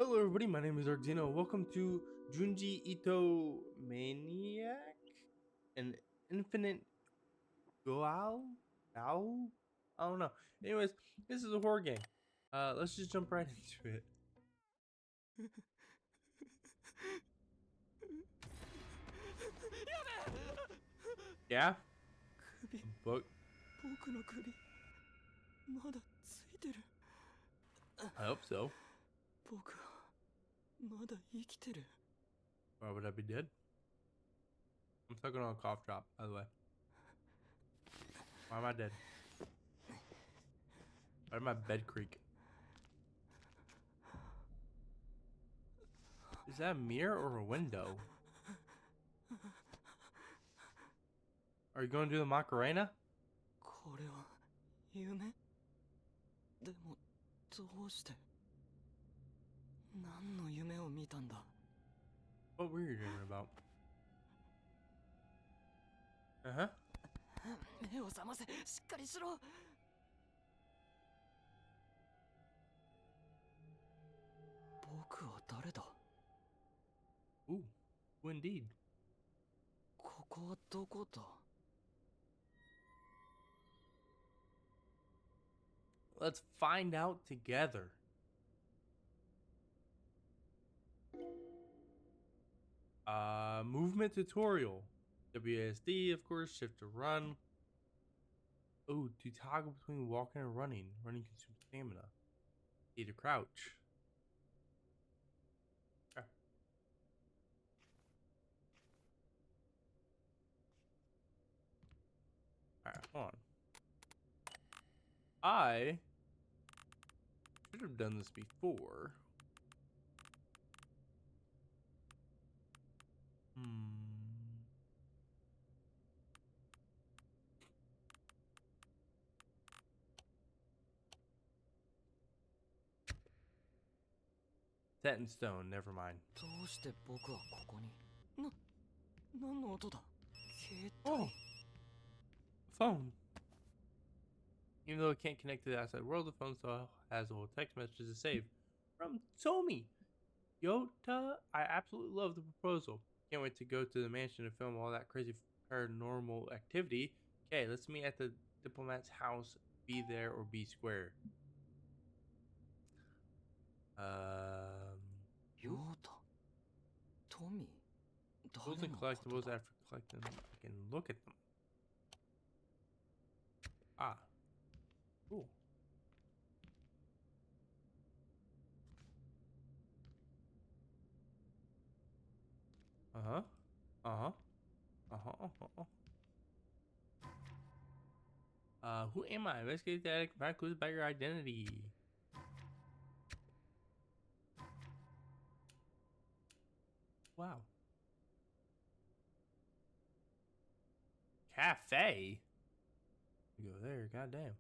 Hello everybody, my name is DarkZinoX. Welcome to Junji Ito Maniac, an infinite Gaol? Gaol? I don't know. Anyways, this is a horror game. Let's just jump right into it. Yeah? 首 A book? 僕の首まだついてる I hope so. 僕はまだ生きてる Why would I be dead? I'm sucking on a cough drop, by the way. Why am I dead? Why did my bed creak? Is that a mirror or a window? Are you going to do the Macarena? これは夢でもどうして何の夢を見たんだ What were you dreaming about? Uh-huh. 目を覚ませしっかりしろ僕は誰だ Ooh, indeed. ここはどこだ Let's find out together. Movement tutorial. WASD, of course, shift to run. Oh, to toggle between walking and running. Running consumes stamina. A to crouch. Okay. Alright, hold on. I should have done this before. Set in stone, never mind. どうして僕はここに何の音だ携 Oh, 帯 phone. Even though it can't connect to the outside world, the phone still has a whole text messages to save. From Tomi. Yota, I absolutely love the proposal. Can't wait to go to the mansion and film all that crazy paranormal activity. Okay, let's meet at the diplomat's house. Be there or be square. ヨータトミー Tools 誰 and のこと collectibles だ after collecting them. I can look at them. Ah. Cool. Uh-huh. Uh-huh. Uh-huh. Who am I? Investigate that and provide clues about your identity. Wow. Cafe? You go there, goddamn.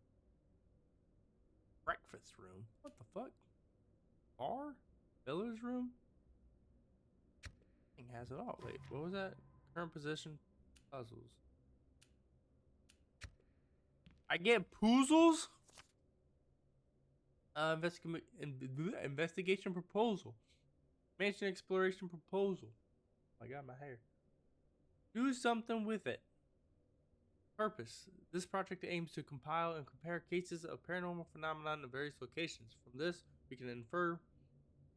Breakfast room? What the fuck? Bar? Billiards room? Thing has it all. Wait, what was that? Current position? Puzzles. I get puzzles? Investigation proposal. Mansion exploration proposal. I got my hair. Do something with it. Purpose. This project aims to compile and compare cases of paranormal phenomena in various locations. From this, we can infer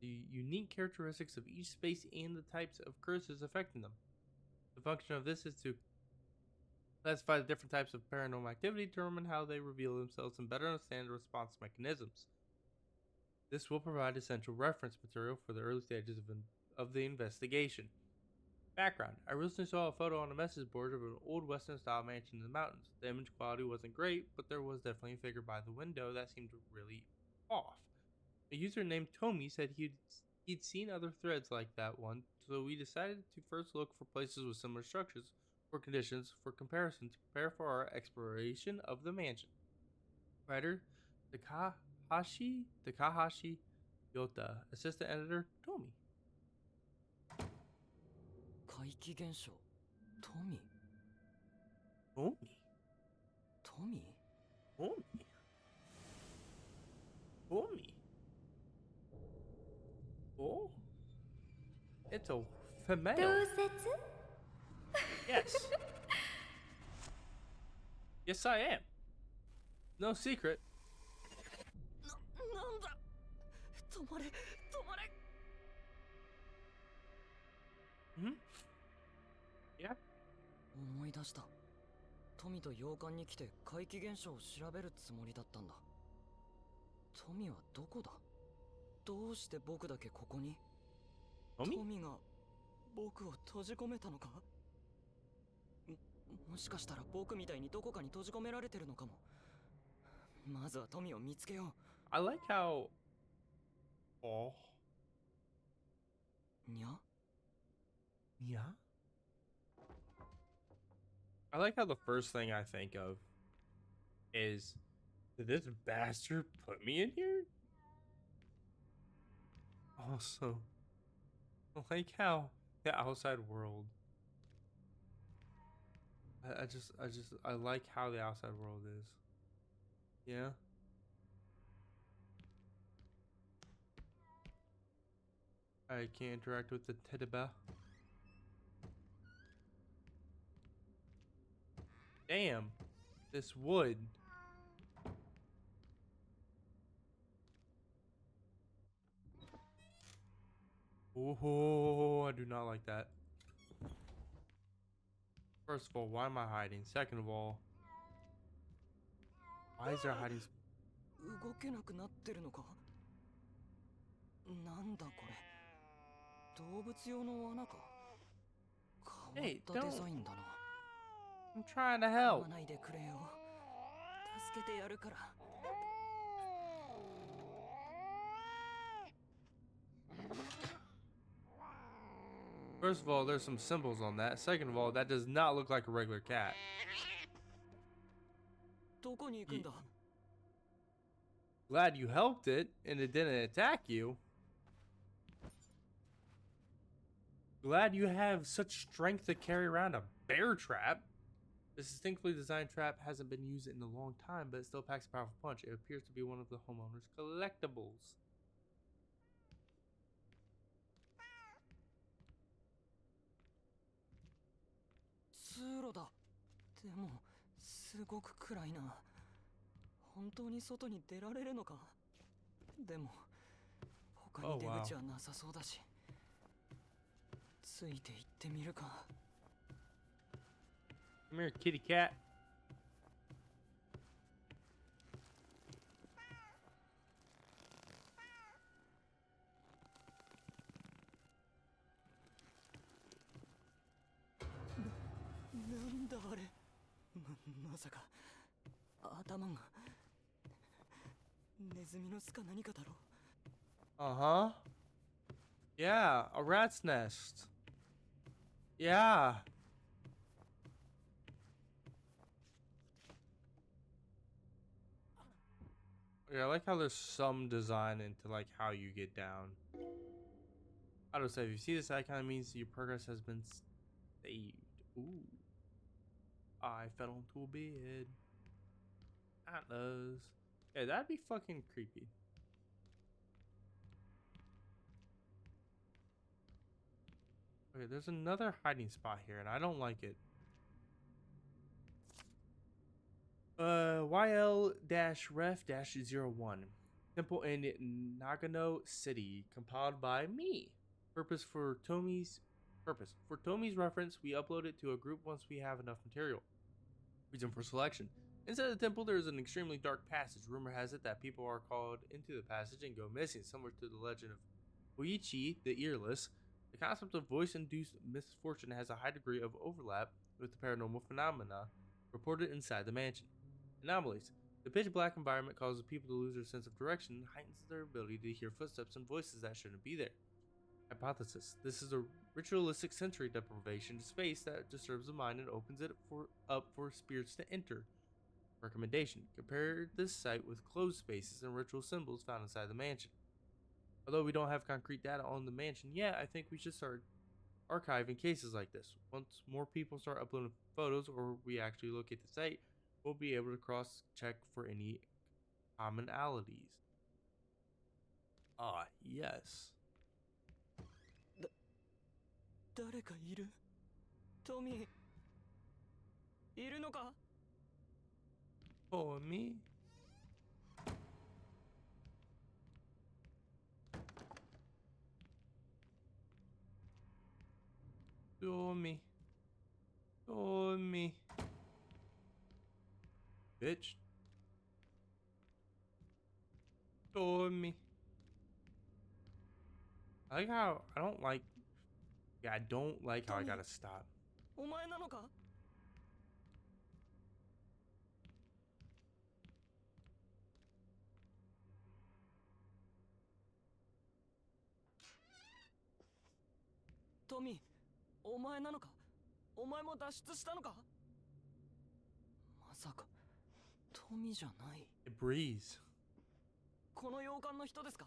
the unique characteristics of each space and the types of curses affecting them. The function of this is to classify the different types of paranormal activity, determine how they reveal themselves, and better understand the response mechanisms. This will provide essential reference material for the early stages of the investigation. Background. I recently saw a photo on a message board of an old western style mansion in the mountains. The image quality wasn't great, but there was definitely a figure by the window that seemed really off. A user named Tomi said he'd seen other threads like that one, so we decided to first look for places with similar structures or conditions for comparison to prepare for our exploration of the mansion. Writer Takahashi Yota. Assistant editor Tomi. 怪奇現象トミー Tomi? トミ Tomi? Tomi? Oh, it's a female. どうせつ Yes. Yes, I am. No secret. なんだ止まれ止まれ Hmm? Yeah. 思い出した。富と洋館に来て怪奇現象を調べるつもりだったんだ。富はどこだ？どうして僕だけここに？ Tommy? 富が僕を閉じ込めたのか？もしかしたら僕みたいにどこかに閉じ込められてるのかも。まずは富を見つけよ I like how. Oh. う。にゃ？ Yeah. I like how the first thing I think of is, did this bastard put me in here? Also, I like how the outside world. I like how the outside world is. Yeah. I can't interact with the teddy bear. Damn, this wood. Oh, I do not like that. First of all, why am I hiding? Second of all, why is there a hiding? 動けなくなってるのか？なんだこれ。動物用の罠か。変わったデザインだな。I'm trying to 噛 help. まないでくれよ。助けてやるから。 First of all, there's some symbols on that. Second of all, that does not look like a regular cat. どこに行くんだ？ Glad you helped it and it didn't attack you. Glad you have such strength to carry around a bear trap. This distinctly designed trap hasn't been used in a long time, but it still packs a powerful punch. It appears to be one of the homeowner's collectibles. 通路だ。でもすごく暗いな。本当に外に出られるのか？でも他に出口はなさそうだし。ついて行ってみるか。 Come here, kitty cat.「なんだあれ」まさか頭がネズミの巣か何かだろう。 Uh-huh. Yeah, a rat's nest. Yeah. Yeah, I like how there's some design into like how you get down. Autosave. If you see this icon, it means your progress has been saved. Ooh. I fell into a bed. Atlas. Yeah, that'd be fucking creepy. Okay, there's another hiding spot here, and I don't like it. YL-ref-01. Temple in Nagano City, compiled by me. Purpose. For Tomi's reference, we upload it to a group once we have enough material. Reason for selection. Inside the temple, there is an extremely dark passage. Rumor has it that people are called into the passage and go missing, similar to the legend of Huichi the Earless. The concept of voice-induced misfortune has a high degree of overlap with the paranormal phenomena reported inside the mansion. Anomalies. The pitch black environment causes people to lose their sense of direction and heightens their ability to hear footsteps and voices that shouldn't be there. Hypothesis. This is a ritualistic sensory deprivation space that disturbs the mind and opens it up for spirits to enter. Recommendation. Compare this site with closed spaces and ritual symbols found inside the mansion. Although we don't have concrete data on the mansion yet, I think we should start archiving cases like this. Once more people start uploading photos or we actually locate the site, we'll be able to cross-check for any commonalities. Ah, yes. 誰かいる？トミー、いるのか？ Oh, me? Tommy. Tommy. Bitch. Tommy. I like how I don't like. Yeah, I don't like how I gotta stop. お前なのか？トミー、お前なのか？お前も脱出したのか？まさかトミーじゃない。 It breathes. この洋館の人ですか？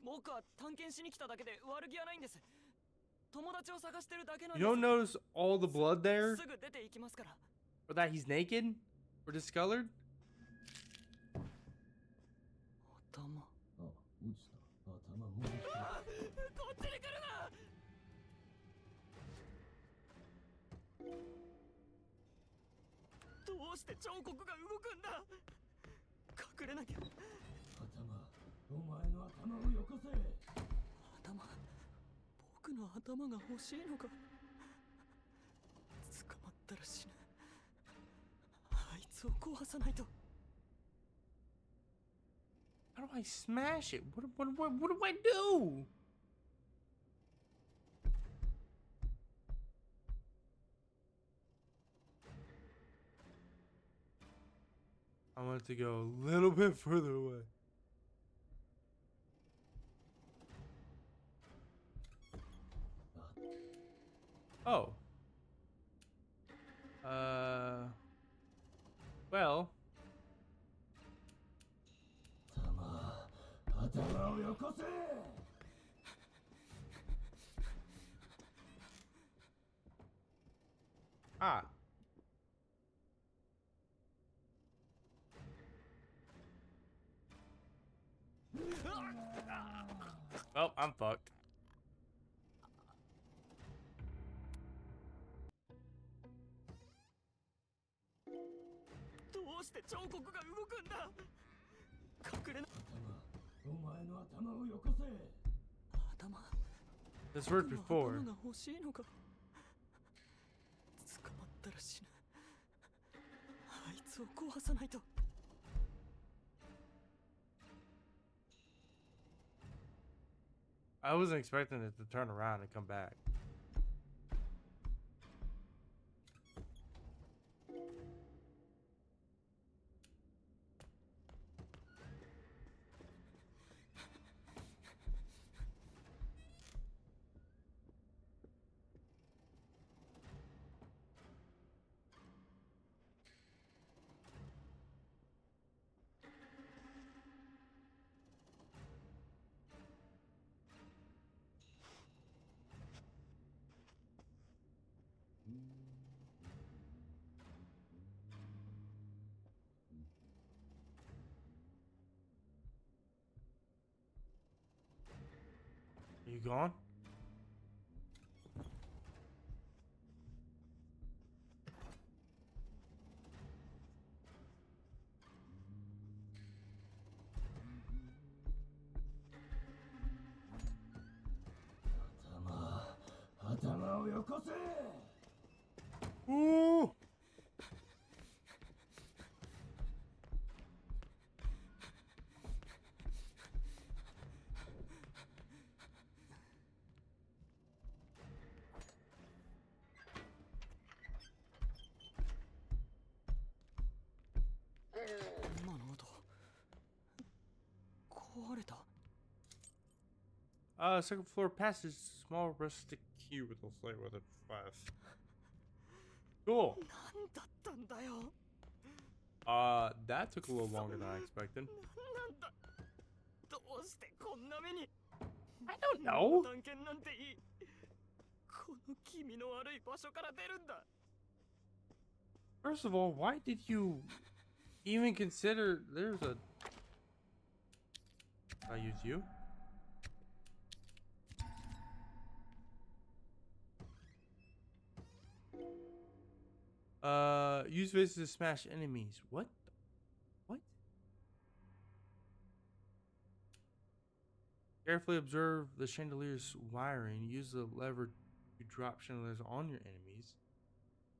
僕は探検しに来ただけで悪気はないんです。友達を探してるだけなんです。 You don't notice all the blood there? すぐ出て行きますから。 Or that he's naked? Or discolored? 頭。あ、落ちた。頭もう一つ。こっちに来るな。どうして彫刻が動くんだ？隠れなきゃ。頭、お前の頭をよこせ。頭、僕の頭が欲しいのか？捕まったら死ぬ。あいつを壊さないと。 How do I smash it? What do I do? I want it to go a little bit further away. Oh. Well. 頭をよこせ。 Ah. Well, I'm fucked. どうして彫刻が動くんだ？隠れな。頭、お前の頭をよこせ。頭。 This worked before. 頭が欲しいのか？捕まったら死ぬ。あいつを壊さないと。 I wasn't expecting it to turn around and come back. Are you gone?頭をよこせ。 Ooh! Second floor passage, small rustic cubicle slate with a flash. Cool. 何だったんだよ。 That took a little longer than I expected. なんだ。どうしてこんな目に。 I don't know. 探検なんていい。この気味の悪い場所から出るんだ。 First of all, why did you even consider there's a... I use you? Use this to smash enemies. What? What? Carefully observe the chandelier's wiring. Use the lever to drop chandeliers on your enemies.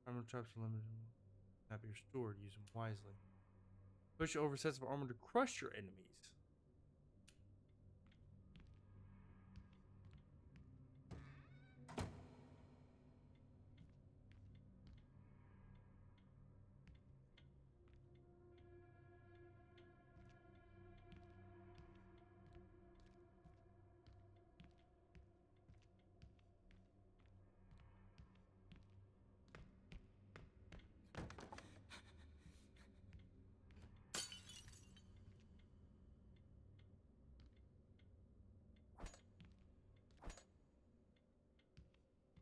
Armor traps are limited. Cannot be restored. Use them wisely. Push over sets of armor to crush your enemies.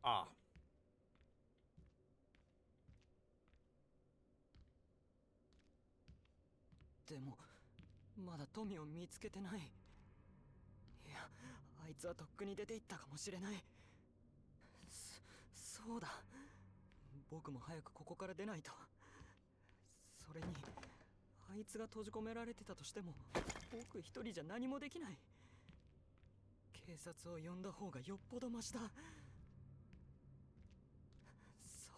Ah. でもまだ富を見つけてない。いや、あいつはとっくに出て行ったかもしれない。そうだ、僕も早くここから出ないと。それにあいつが閉じ込められてたとしても僕一人じゃ何もできない。警察を呼んだ方がよっぽどマシだ。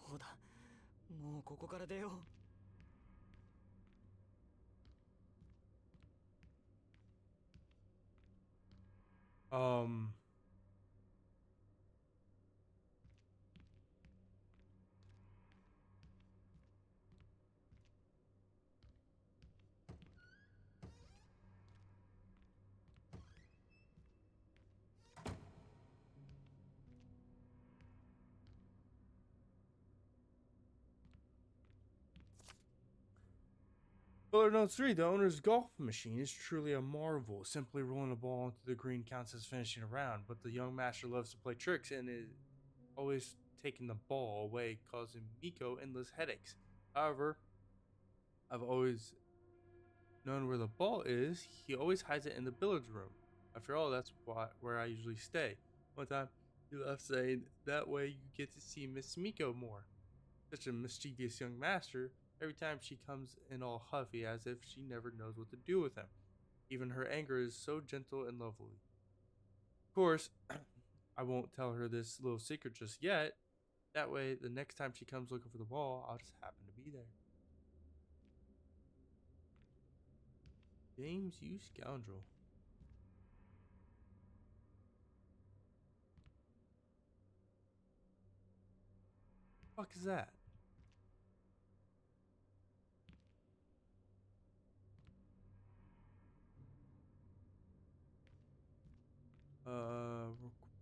そうだ、もうここから出よう。Um. Buller Note 3, the owner's golf machine is truly a marvel. Simply rolling a ball into the green counts as finishing a round, but the young master loves to play tricks and is always taking the ball away, causing Miko endless headaches. However, I've always known where the ball is. He always hides it in the billiards room. After all, that's where I usually stay. One time, he left saying, that way you get to see Miss Miko more. Such a mischievous young master. Every time she comes in all huffy as if she never knows what to do with him. Even her anger is so gentle and lovely. Of course, I won't tell her this little secret just yet. That way, the next time she comes looking for the ball, I'll just happen to be there. James, you scoundrel. What the fuck is that?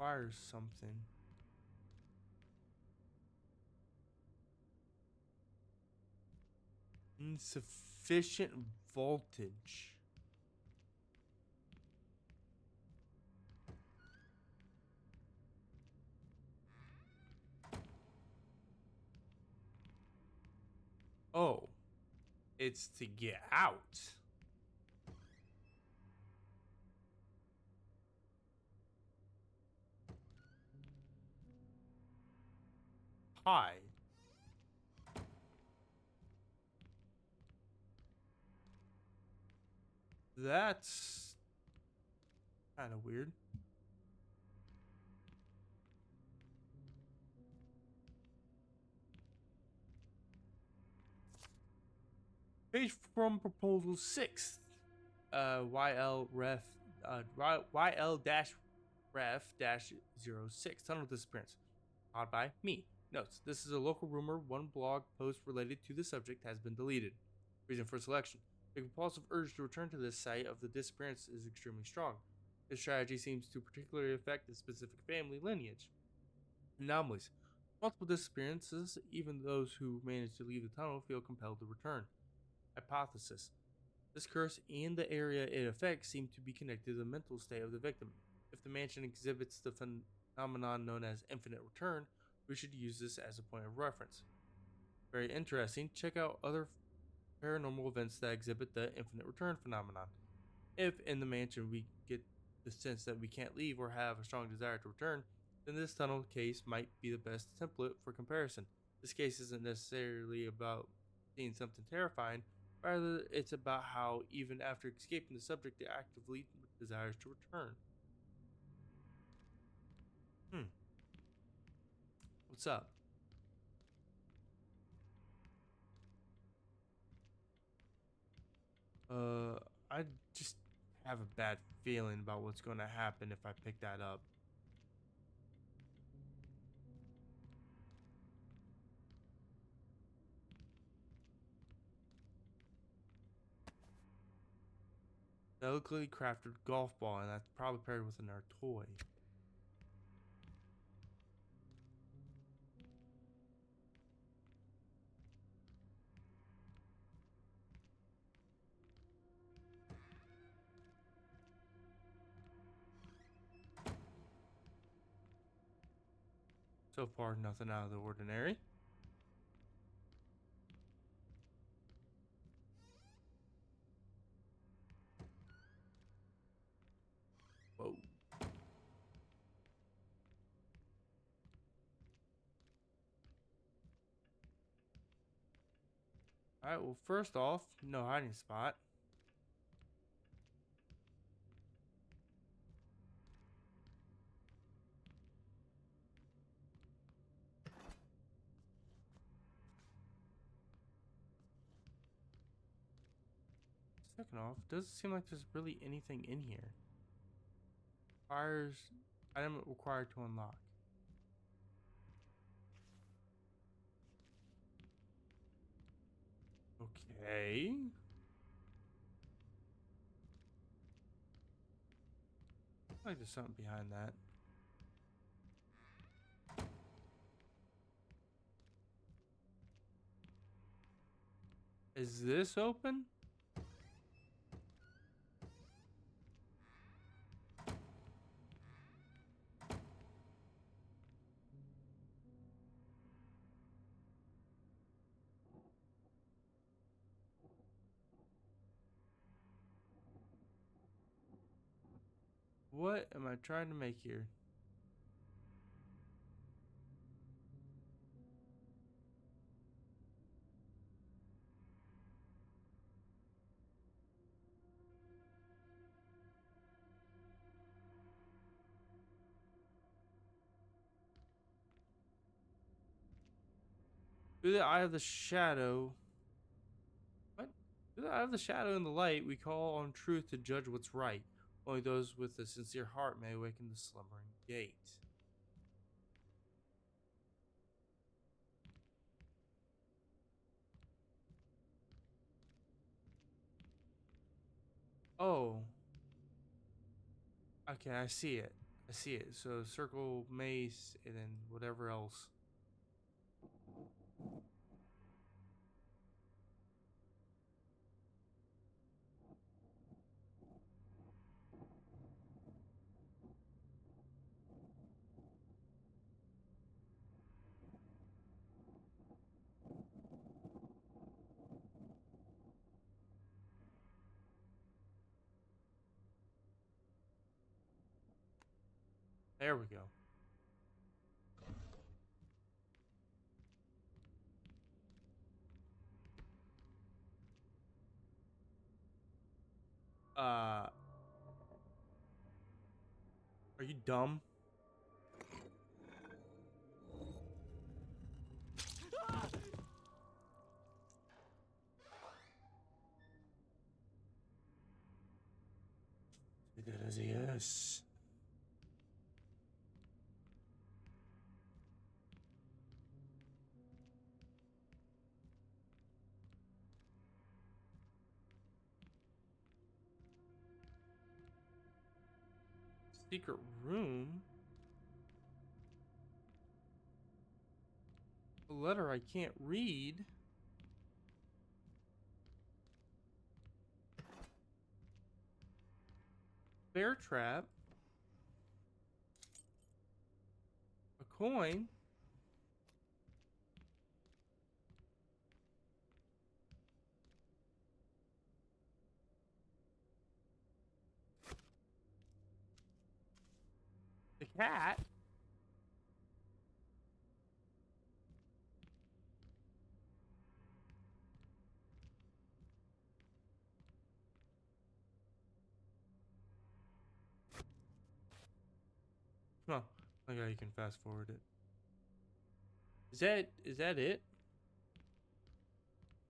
Requires something. Insufficient voltage. Oh, it's to get out. Hi. That's kind of weird. Page from proposal 6. YL ref YL dash ref dash 06. Tunnel disappearance. Odd by me. Notes. This is a local rumor. One blog post related to the subject has been deleted. Reason for selection. The compulsive urge to return to this site of the disappearance is extremely strong. This strategy seems to particularly affect the specific family lineage. Anomalies. Multiple disappearances, even those who manage to leave the tunnel feel compelled to return. Hypothesis. This curse and the area it affects seem to be connected to the mental state of the victim. If the mansion exhibits the phenomenon known as infinite return, we should use this as a point of reference. Very interesting. Check out other paranormal events that exhibit the infinite return phenomenon. If in the mansion we get the sense that we can't leave or have a strong desire to return, then this tunnel case might be the best template for comparison. This case isn't necessarily about seeing something terrifying, rather, it's about how, even after escaping the subject, it actively desires to return. What's up? I just have a bad feeling about what's going to happen if I pick that up. Delicately crafted golf ball, and that's probably paired with another toy. So far, nothing out of the ordinary. Whoa. Alright, well, first off, no hiding spot. Second off, doesn't seem like there's really anything in here. Requires item required to unlock. Okay. Looks like there's something behind that. Is this open? What am I trying to make here? Through the eye of the shadow. What? Through the eye of the shadow and the light, we call on truth to judge what's right. Only those with a sincere heart may awaken the slumbering gate. Oh. Okay, I see it. I see it. So circle, mace, and then whatever else. There we go. Are you dumb? Yes. Secret room? A letter I can't read. Bear trap. A coin. The cat. Oh, okay, you can fast forward it. Is that it?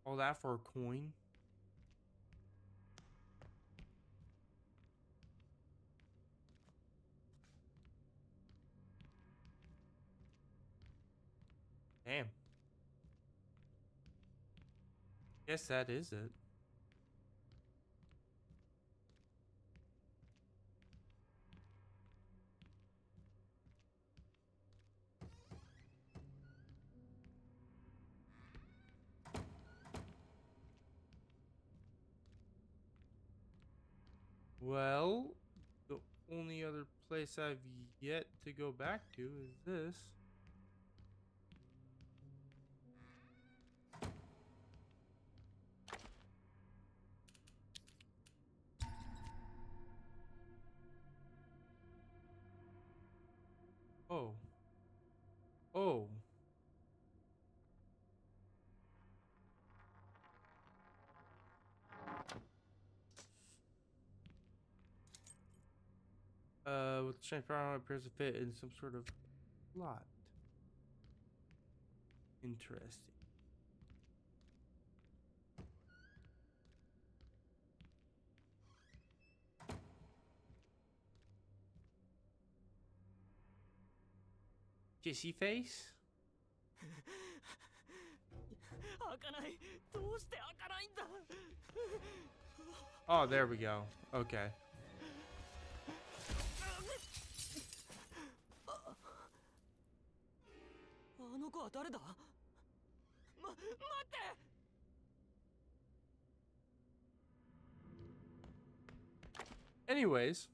All that for a coin? Damn. Guess that is it. Well, the only other place I've yet to go back to is this. Oh. Oh. With the strange power appears to fit in some sort of plot. Interesting. Kissy face? 開かない。どうして開かないんだ。 Oh, there we go. Okay. あの子は誰だ。待って。 Anyways.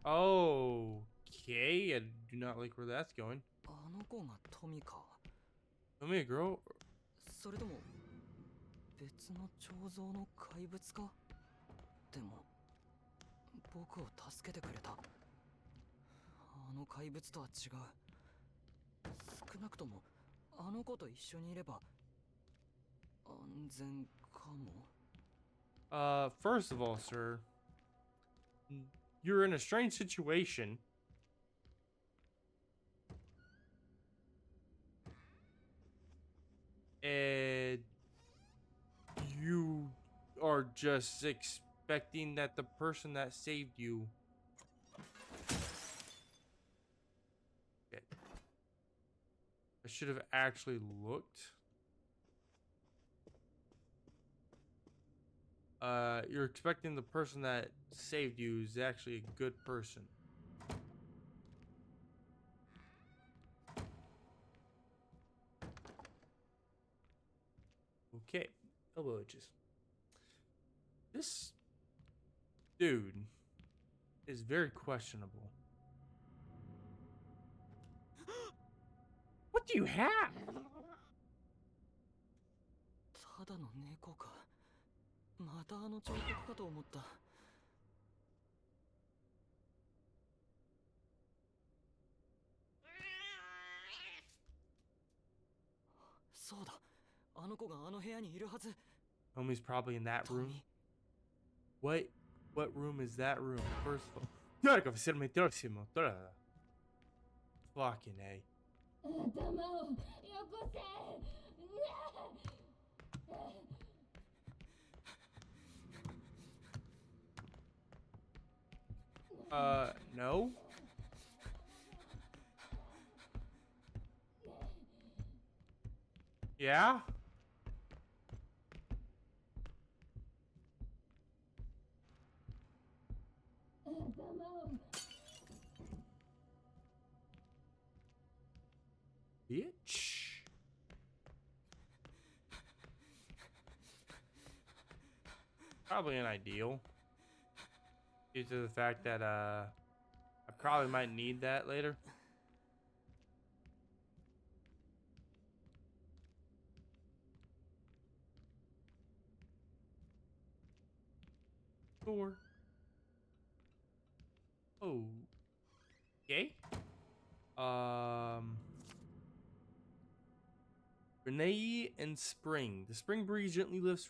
Okay, I do not like where that's going. あの子がトミか。 Tell me, girl. それとも別の彫像の怪物か。でも僕を助けてくれた。あの怪物とは違う。少なくともあの子と一緒にいれば安全かも。 First of all, sir, you're in a strange situation. And you are just expecting that the person that saved you. Okay. I should have actually looked. You're expecting the person that saved you is actually a good person. Okay, elbow edges. This dude is very questionable. What do you have? ただの猫か。またあの彫刻かと思った。そうだ。あの子があの部屋にいるはず。 Homie's probably in that room. What room is that room? First of all, fucking A. 頭をよこせ。 No. Yeah? Bitch. Probably an ideal. Due to the fact that I probably might need that later. Door. Oh. Okay. Renee and Spring. The spring breeze gently lifts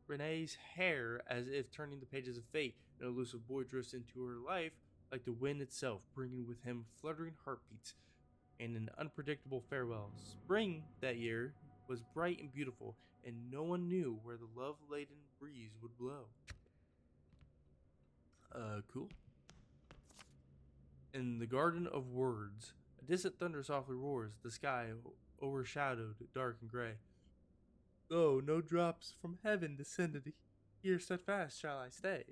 Renee's hair as if turning the pages of fate. An elusive boy drifts into her life like the wind itself, bringing with him fluttering heartbeats and an unpredictable farewell. Spring that year was bright and beautiful, and no one knew where the love-laden breeze would blow. Cool. In the garden of words, a distant thunder softly roars, the sky overshadowed, dark and gray. Though no drops from heaven descended, here steadfast shall I stay.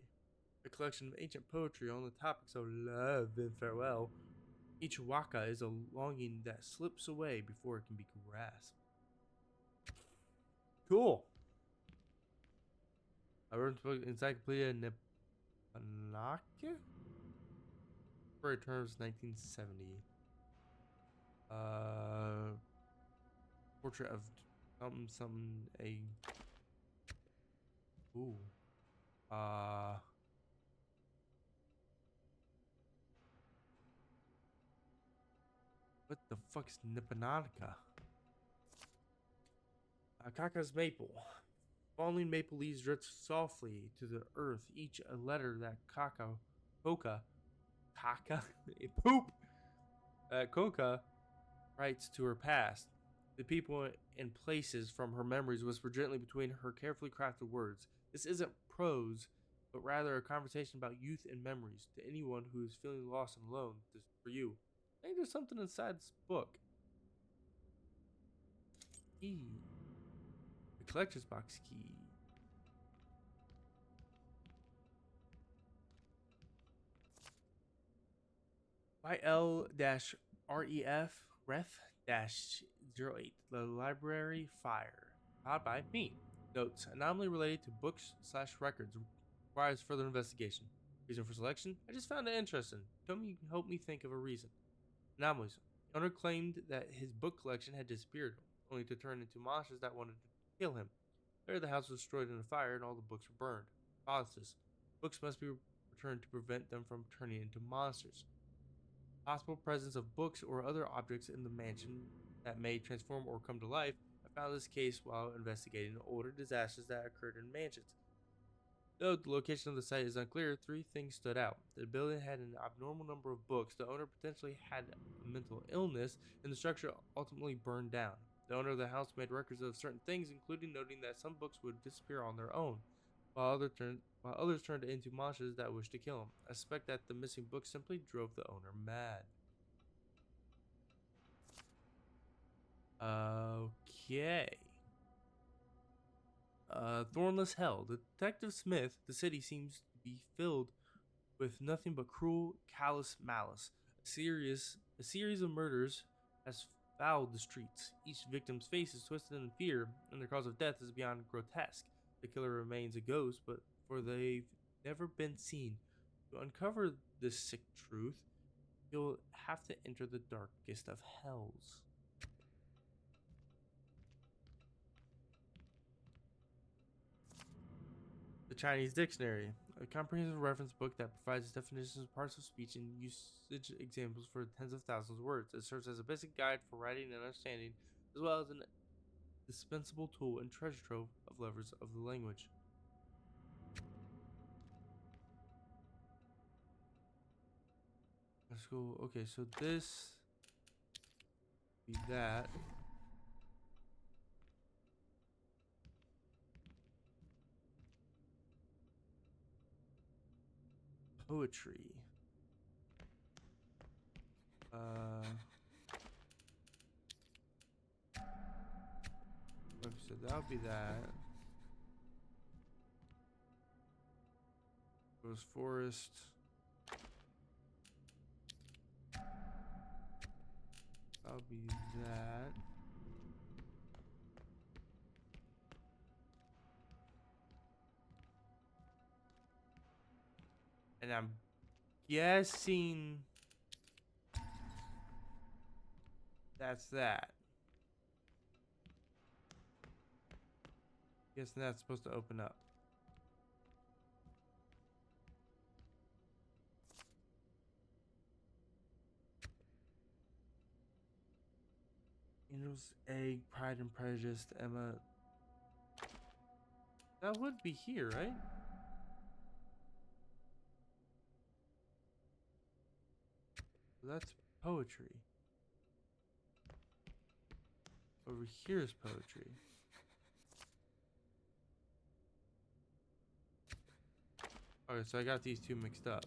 A collection of ancient poetry on the topics of love and farewell. Each waka is a longing that slips away before it can be grasped. Cool. I wrote the book Encyclopedia Maniac for terms 1970. Portrait of something a. Ooh. What the fuck's Nipponatica? Kaka's maple. Falling maple leaves drift softly to the earth, each a letter that Coca writes to her past. The people and places from her memories whisper gently between her carefully crafted words. This isn't prose, but rather a conversation about youth and memories. To anyone who is feeling lost and alone, this is for you. I think there's something inside this book. Key. The collector's box key. YL-REF-08. The library fire. Powered by me. Notes. Anomaly related to books/records. Requires further investigation. Reason for selection? I just found it interesting. Help me think of a reason. Anomalies. The owner claimed that his book collection had disappeared, only to turn into monsters that wanted to kill him. Later, the house was destroyed in a fire and all the books were burned. Hypothesis. Books must be returned to prevent them from turning into monsters. Possible presence of books or other objects in the mansion that may transform or come to life. I found this case while investigating older disasters that occurred in mansions. Though the location of the site is unclear, 3 things stood out. The building had an abnormal number of books, the owner potentially had a mental illness, and the structure ultimately burned down. The owner of the house made records of certain things, including noting that some books would disappear on their own, while others turned into monsters that wished to kill him. I suspect that the missing books simply drove the owner mad. Okay. Thornless Hell. Detective Smith, the city seems to be filled with nothing but cruel, callous malice. A series of murders has fouled the streets. Each victim's face is twisted in fear, and their cause of death is beyond grotesque. The killer remains a ghost, for they've never been seen. To uncover this sick truth, you'll have to enter the darkest of hells. The Chinese Dictionary, a comprehensive reference book that provides definitions of parts of speech and usage examples for tens of thousands of words. It serves as a basic guide for writing and understanding, as well as an indispensable tool and treasure trove of lovers of the language. Let's go. Okay, so this be that. Poetry. So that'll be that. Rose Forest. That'll be that. And I'm guessing that's that. Guessing that's supposed to open up. Angel's Egg, Pride and Prejudice, Emma. That would be here, right? That's poetry. Over here is poetry. Okay, so I got these two mixed up.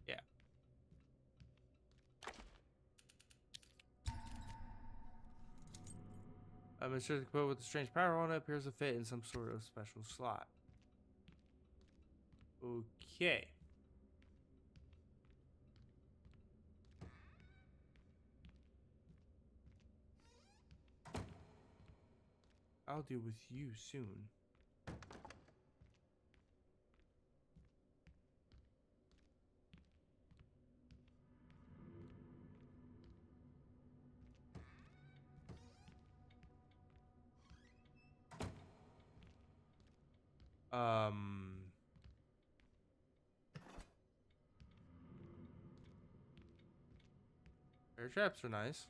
Yeah. It's just a quote with a strange power on it appears to fit in some sort of special slot. Okay. I'll deal with you soon. Bear traps are nice.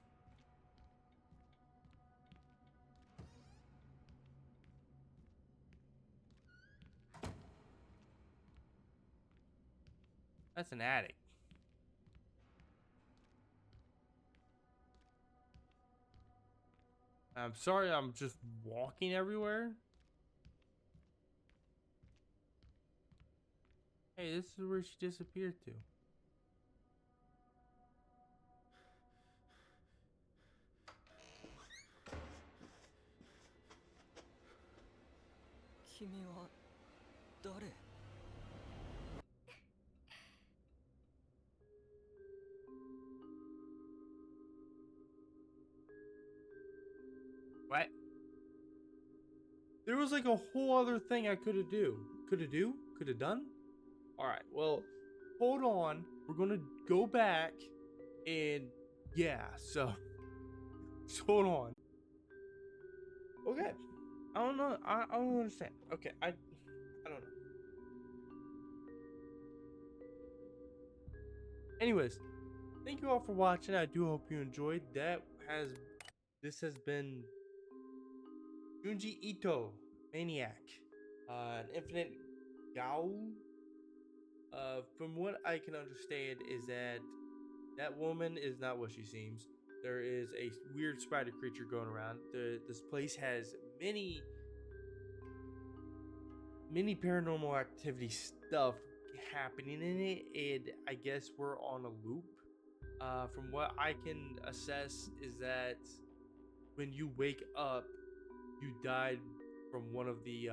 That's an attic. I'm sorry, I'm just walking everywhere. Hey, this is where she disappeared to. What? There was like a whole other thing I could have done. All right, well, hold on. We're gonna go back, and yeah, so just hold on. Okay, I don't know. I don't understand. Okay, I don't know. Anyways, thank you all for watching. I do hope you enjoyed. This has been Junji Ito, Maniac, an infinite Gaol. From what I can understand is that that woman is not what she seems. There is a weird spider creature going around. This place has many paranormal activity stuff happening in it, and I guess we're on a loop. From what I can assess is that when you wake up, you died from one of the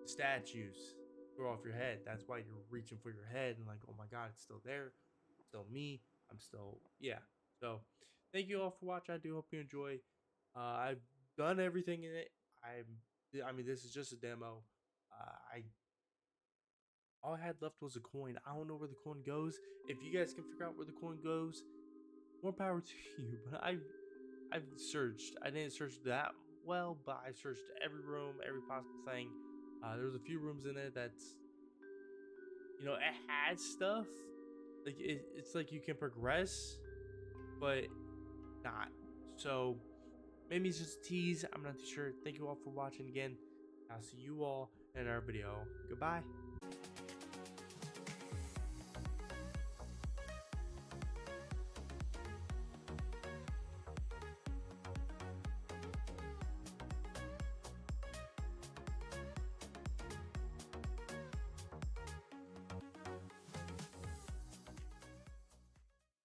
statues throw off your head. That's why you're reaching for your head and like, oh my god, it's still there, it's still me. I'm still So, thank you all for watching. I do hope you enjoy. I've done everything in it. I mean, this is just a demo. I All I had left was a coin. I don't know where the coin goes. If you guys can figure out where the coin goes, more power to you. But I've searched. I didn't search that well, but I searched every room, every possible thing. There's a few rooms in there that's, it has stuff. Like it's like you can progress, but not. So maybe it's just a tease. I'm not too sure. Thank you all for watching again. I'll see you all in our video. Goodbye.